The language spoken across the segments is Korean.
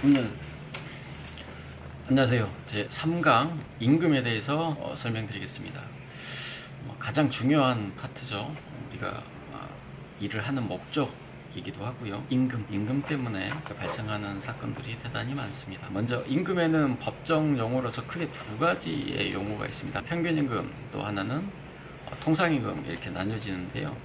오늘 안녕하세요. 제 3강 임금에 대해서 설명드리겠습니다. 가장 중요한 파트죠. 우리가 일을 하는 목적이기도 하고요. 임금 때문에 발생하는 사건들이 대단히 많습니다. 먼저 임금에는 법정 용어로서 크게 두 가지의 용어가 있습니다. 평균임금, 또 하나는 통상임금, 이렇게 나뉘어지는데요.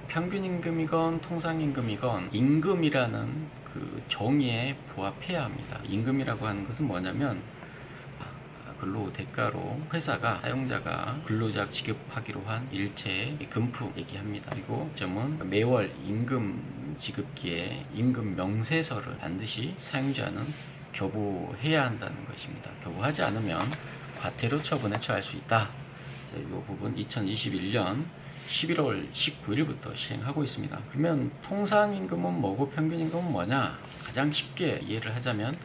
평균임금이건 통상임금이건 임금이라는 그 정의에 부합해야 합니다. 임금이라고 하는 것은 뭐냐면 근로 대가로 회사가 사용자가 근로자 지급하기로 한 일체의 금품 얘기합니다. 그리고 점은 매월 임금 지급기에 임금 명세서를 반드시 사용자는 교부해야 한다는 것입니다. 교부하지 않으면 과태료 처분에 처할 수 있다. 이 부분 2021년 11월 19일부터 시행하고 있습니다. 그러면 통상임금은 뭐고 평균임금은 뭐냐? 가장 쉽게 이해를 하자면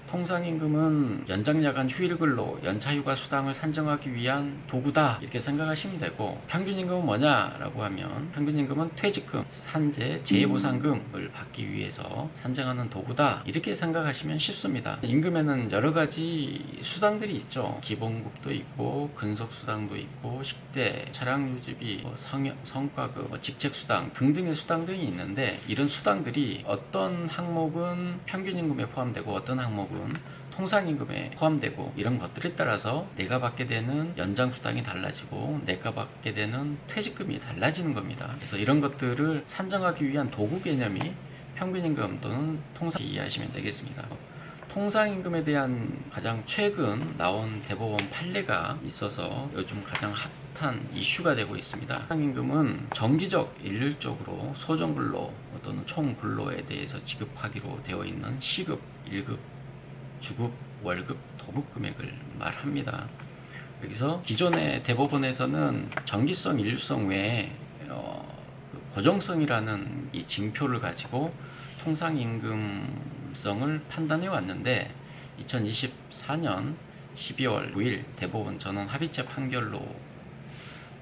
통상임금은 연장야간 휴일근로, 연차휴가 수당을 산정하기 위한 도구다, 이렇게 생각하시면 되고, 평균임금은 뭐냐라고 하면 평균임금은 퇴직금, 산재, 재해보상금을 받기 위해서 산정하는 도구다, 이렇게 생각하시면 쉽습니다. 임금에는 여러 가지 수당들이 있죠. 기본급도 있고 근속수당도 있고 식대, 차량유지비, 성과급, 직책수당 등등의 수당들이 있는데, 이런 수당들이 어떤 항목은 평균임금에 포함되고 어떤 항목은 통상임금에 포함되고, 이런 것들에 따라서 내가 받게 되는 연장수당이 달라지고 내가 받게 되는 퇴직금이 달라지는 겁니다. 그래서 이런 것들을 산정하기 위한 도구 개념이 평균임금 또는 통상 이해하시면 되겠습니다. 통상임금에 대한 가장 최근 나온 대법원 판례가 있어서 요즘 가장 핫한 이슈가 되고 있습니다. 통상임금은 정기적 일률적으로 소정근로 또는 총근로에 대해서 지급하기로 되어 있는 시급, 1급, 주급, 월급, 도급 금액을 말합니다. 여기서 기존의 대법원에서는 정기성, 일률성 외에 고정성이라는 이 징표를 가지고 통상임금성을 판단해 왔는데, 2024년 12월 9일 대법원 전원 합의체 판결로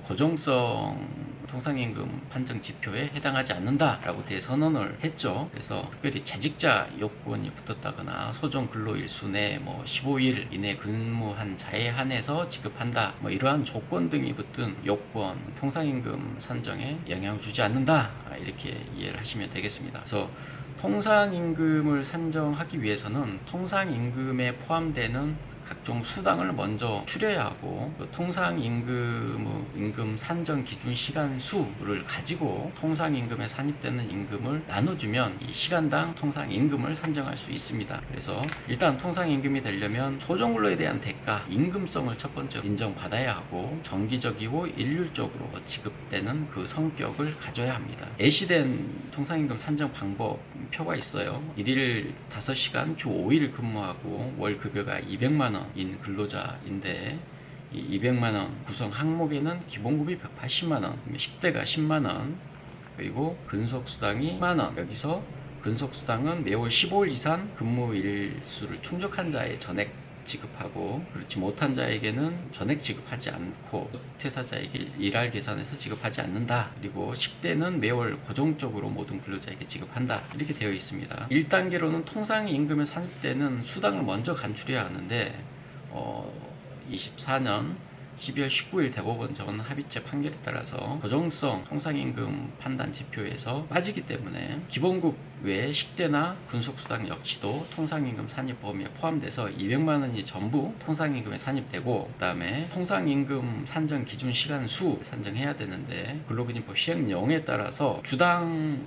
고정성 통상임금 판정 지표에 해당하지 않는다라고 대선언을 했죠. 그래서 특별히 재직자 요건이 붙었다거나 소정 근로일수 내 15일 이내 근무한 자에 한해서 지급한다, 이러한 조건 등이 붙은 요건, 통상임금 산정에 영향을 주지 않는다, 이렇게 이해를 하시면 되겠습니다. 그래서 통상임금을 산정하기 위해서는 통상임금에 포함되는 각종 수당을 먼저 추려야 하고, 통상임금 산정 기준 시간 수를 가지고 통상임금에 산입되는 임금을 나눠주면 이 시간당 통상임금을 산정할 수 있습니다. 그래서 일단 통상임금이 되려면 소정근로에 대한 대가, 임금성을 첫 번째 인정받아야 하고, 정기적이고 일률적으로 지급되는 그 성격을 가져야 합니다. 애시된 통상임금 산정 방법 표가 있어요. 1일 5시간 주 5일 근무하고 월 급여가 200만 인 근로자인데, 이 200만원 구성 항목에는 기본급이 180만원, 식대가 10만원, 그리고 근속수당이 10만원. 여기서 근속수당은 매월 15일 이상 근무일 수를 충족한 자의 전액 지급하고, 그렇지 못한 자에게는 전액 지급하지 않고 퇴사자에게 일할 계산해서 지급하지 않는다. 그리고 식대는 매월 고정적으로 모든 근로자에게 지급한다, 이렇게 되어 있습니다. 1단계로는 통상임금에 산입되는 수당을 먼저 간출해야 하는데, 24년 12월 19일 대법원 전원 합의체 판결에 따라서 고정성 통상임금 판단 지표에서 빠지기 때문에 기본급 외에 식대나 근속수당 역시도 통상임금 산입 범위에 포함돼서 200만원이 전부 통상임금에 산입되고, 그 다음에 통상임금 산정 기준 시간 수 산정해야 되는데, 근로기준법 시행령에 따라서 주당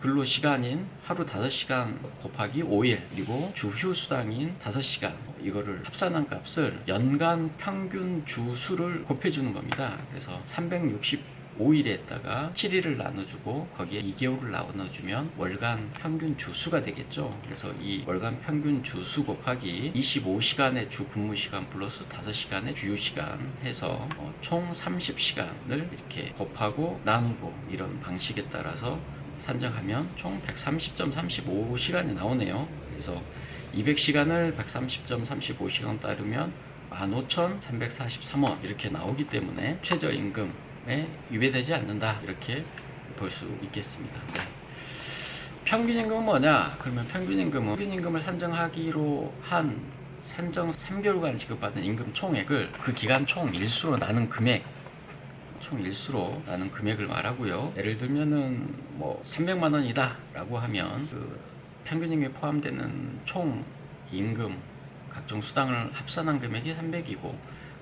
근로시간인 하루 5시간 곱하기 5일, 그리고 주휴수당인 5시간, 이거를 합산한 값을 연간 평균 주수를 곱해주는 겁니다. 그래서 365일에다가 7일을 나눠주고 거기에 2개월을 나눠주면 월간 평균 주수가 되겠죠. 그래서 이 월간 평균 주수 곱하기 25시간의 주 근무시간 플러스 5시간의 주휴시간 해서 총 30시간을 이렇게 곱하고 나누고, 이런 방식에 따라서 산정하면 총 130.35시간이 나오네요. 그래서 200시간을 130.35시간 따르면 15,343원 이렇게 나오기 때문에 최저임금에 위배되지 않는다, 이렇게 볼 수 있겠습니다. 네. 평균임금은 뭐냐? 그러면 평균임금을 산정하기로 한 산정 3개월간 지급받는 임금 총액을 그 기간 총 일수로 나눈 금액을 말하고요. 예를 들면은 뭐 300만 원이다 라고 하면 그 평균임금에 포함되는 총 임금 각종 수당을 합산한 금액이 300이고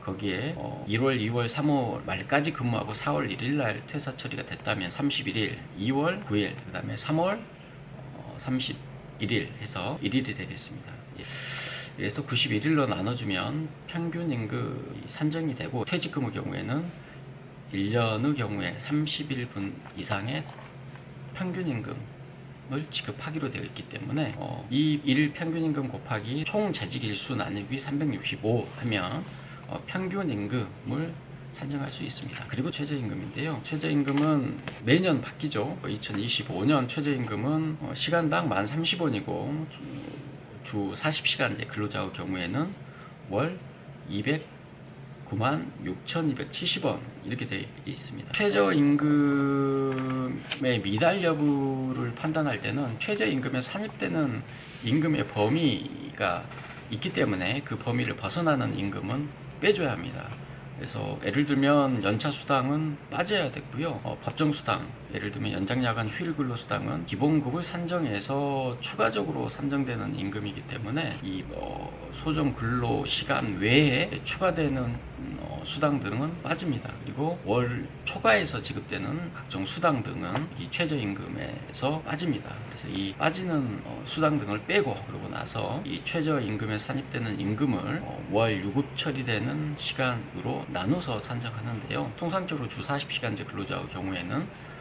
거기에 1월, 2월, 3월 말까지 근무하고 4월 1일 날 퇴사 처리가 됐다면 31일, 2월 9일, 그 다음에 3월 31일 해서 1일이 되겠습니다. 그래서 91일로 나눠주면 평균임금이 산정이 되고 퇴직금의 경우에는 1년의 경우에 30일분 이상의 평균임금을 지급하기로 되어 있기 때문에 이 일 평균임금 곱하기 총 재직일수 나누기 365 하면 평균임금을 산정할 수 있습니다. 그리고 최저임금인데요. 최저임금은 매년 바뀌죠. 2025년 최저임금은 시간당 1030원이고 주 40시간제 근로자의 경우에는 월 209만6,270원 이렇게 되어 있습니다. 최저임금의 미달 여부를 판단할 때는 최저임금에 산입되는 임금의 범위가 있기 때문에 그 범위를 벗어나는 임금은 빼줘야 합니다. 그래서 예를 들면 연차수당은 빠져야 됐고요. 법정수당, 예를 들면 연장야간 휴일근로수당은 기본급을 산정해서 추가적으로 산정되는 임금이기 때문에 이 소정근로시간 외에 추가되는 수당들은 빠집니다. 그리고 월 초과해서 지급되는 각종 수당 등은 이 최저임금에서 빠집니다. 그래서 이 빠지는 수당 등을 빼고 그러고 나서 이 최저임금에 산입되는 임금을 월 유급 처리되는 시간으로 나눠서 산정하는데요. 통상적으로 주 40시간제 근로자의 경우에는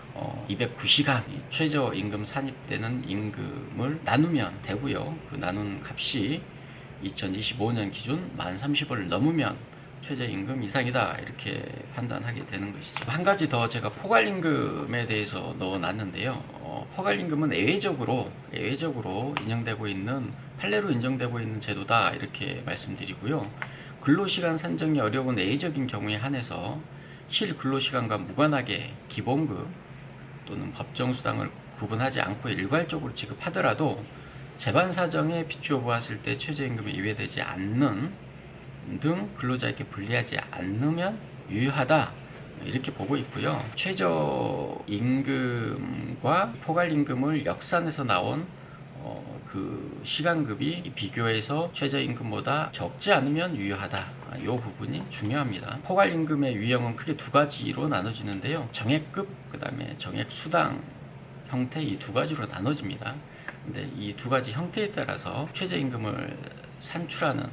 209시간 최저임금 산입되는 임금을 나누면 되고요. 그 나눈 값이 2025년 기준 1030원을 넘으면 최저임금 이상이다 이렇게 판단하게 되는 것이죠. 한 가지 더 제가 포괄임금에 대해서 넣어놨는데요. 포괄임금은 예외적으로 인정되고 있는 판례로 인정되고 있는 제도다 이렇게 말씀드리고요. 근로시간 산정이 어려운 예외적인 경우에 한해서 실근로시간과 무관하게 기본급 또는 법정수당을 구분하지 않고 일괄적으로 지급하더라도 재반 사정에 비추어 보았을 때 최저임금에 이외되지 않는 등 근로자에게 불리하지 않으면 유효하다 이렇게 보고 있고요. 최저임금과 포괄임금을 역산해서 나온 그 시간급이 비교해서 최저임금보다 적지 않으면 유효하다. 이 부분이 중요합니다. 포괄임금의 유형은 크게 두 가지로 나눠지는데요. 정액급, 그 다음에 정액수당 형태 이 두 가지로 나눠집니다. 근데 이 두 가지 형태에 따라서 최저임금을 산출하는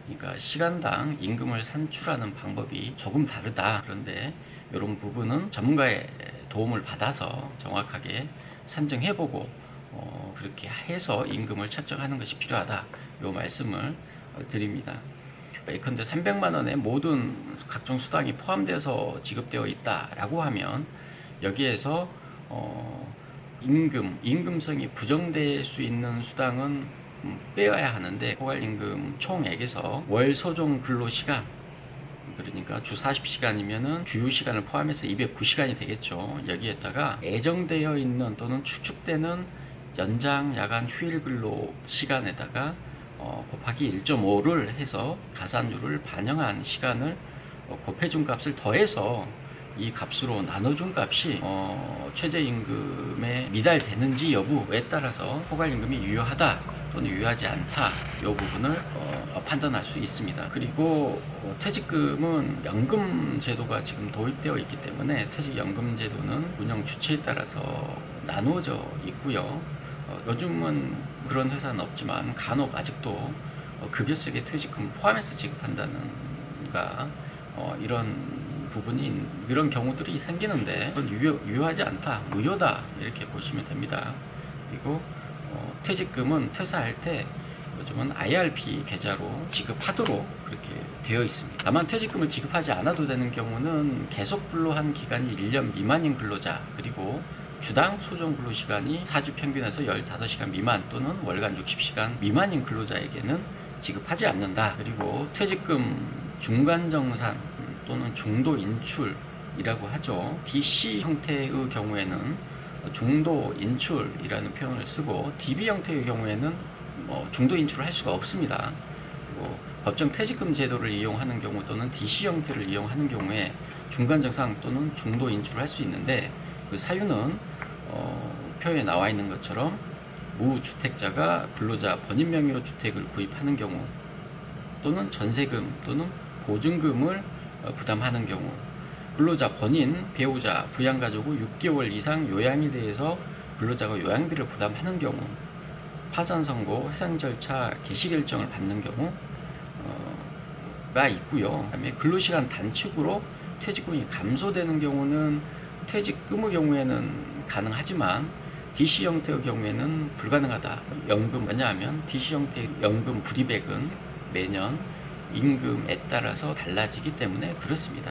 그러니까 시간당 임금을 산출하는 방법이 조금 다르다. 그런데 이런 부분은 전문가의 도움을 받아서 정확하게 산정해보고 그렇게 해서 임금을 책정하는 것이 필요하다. 이 말씀을 드립니다. 예컨대 300만 원의 모든 각종 수당이 포함되어서 지급되어 있다라고 하면 여기에서 임금성이 부정될 수 있는 수당은 빼야 하는데 포괄임금 총액에서 월 소정 근로시간 그러니까 주 40시간이면은 주휴시간을 포함해서 209시간이 되겠죠. 여기에다가 예정되어 있는 또는 추측되는 연장 야간 휴일 근로 시간에다가 곱하기 1.5를 해서 가산율을 반영한 시간을 곱해준 값을 더해서 이 값으로 나눠준 값이 최저임금에 미달되는지 여부에 따라서 포괄임금이 유효하다 또는 유효하지 않다 이 부분을 판단할 수 있습니다. 그리고 퇴직금은 연금 제도가 지금 도입되어 있기 때문에 퇴직연금 제도는 운영 주체에 따라서 나누어져 있고요. 요즘은 그런 회사는 없지만 간혹 아직도 급여세계 퇴직금 포함해서 지급한다는가 이런 부분이 이런 경우들이 생기는데 그건 유효하지 않다, 무효다 이렇게 보시면 됩니다. 그리고 퇴직금은 퇴사할 때 요즘은 IRP 계좌로 지급하도록 그렇게 되어 있습니다. 다만 퇴직금을 지급하지 않아도 되는 경우는 계속 근로한 기간이 1년 미만인 근로자 그리고 주당 소정 근로시간이 4주 평균에서 15시간 미만 또는 월간 60시간 미만인 근로자에게는 지급하지 않는다. 그리고 퇴직금 중간정산 또는 중도 인출이라고 하죠. DC 형태의 경우에는 중도 인출이라는 표현을 쓰고 DB 형태의 경우에는 중도 인출을 할 수가 없습니다. 그리고 법정 퇴직금 제도를 이용하는 경우 또는 DC 형태를 이용하는 경우에 중간 정상 또는 중도 인출을 할 수 있는데 그 사유는 표에 나와 있는 것처럼 무주택자가 근로자 본인 명의로 주택을 구입하는 경우 또는 전세금 또는 보증금을 부담하는 경우 근로자 본인, 배우자, 부양가족 후 6개월 이상 요양에 대해서 근로자가 요양비를 부담하는 경우 파산 선고, 해상 절차 개시 결정을 받는 경우가 있고요. 그다음에 근로시간 단축으로 퇴직금이 감소되는 경우는 퇴직금의 경우에는 가능하지만 DC 형태의 경우에는 불가능하다. 연금 왜냐하면 DC 형태의 연금 불이백은 매년 임금에 따라서 달라지기 때문에 그렇습니다.